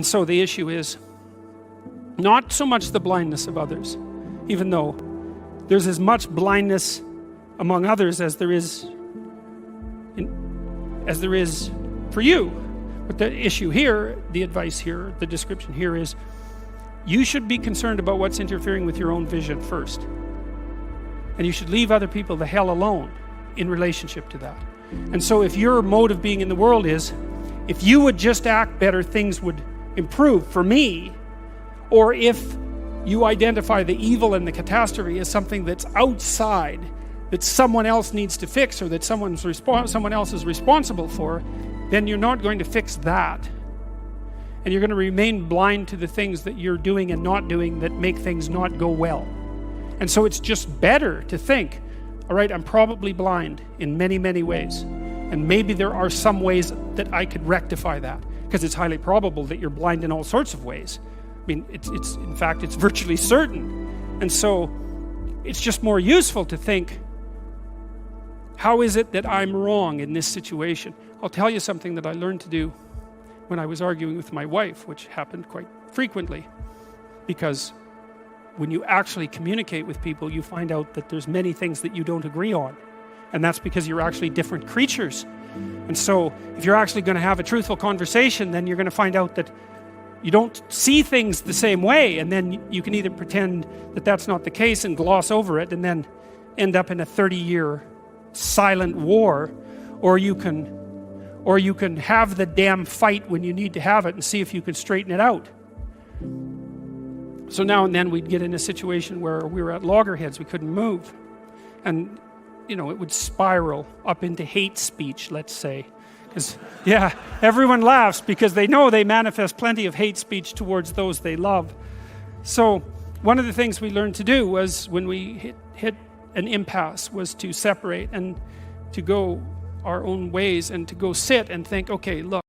And so the issue is not so much the blindness of others, even though there's as much blindness among others as there is for you. But the issue here, the advice here, the description here is you should be concerned about what's interfering with your own vision first. And you should leave other people the hell alone in relationship to that. And so if your mode of being in the world is, if you would just act better, things would improve for me, or if you identify the evil and the catastrophe as something that's outside, that someone else needs to fix, or that someone else is responsible for, then you're not going to fix that. And you're going to remain blind to the things that you're doing and not doing that make things not go well. And so it's just better to think, all right, I'm probably blind in many, many ways. And maybe there are some ways that I could rectify that, because it's highly probable that you're blind in all sorts of ways. I mean, it's in fact, it's virtually certain. And so it's just more useful to think, how is it that I'm wrong in this situation? I'll tell you something that I learned to do when I was arguing with my wife, which happened quite frequently, because when you actually communicate with people, you find out that there's many things that you don't agree on. And that's because you're actually different creatures. And so if you're actually going to have a truthful conversation, then you're going to find out that you don't see things the same way. And then you can either pretend that that's not the case and gloss over it and then end up in a 30-year silent war, or you can have the damn fight when you need to have it and see if you can straighten it out. So now and then we'd get in a situation where we were at loggerheads, we couldn't move. And, it would spiral up into hate speech, let's say. Because, yeah, everyone laughs because they know they manifest plenty of hate speech towards those they love. So one of the things we learned to do was, when we hit an impasse, was to separate and to go our own ways and to go sit and think, okay, look,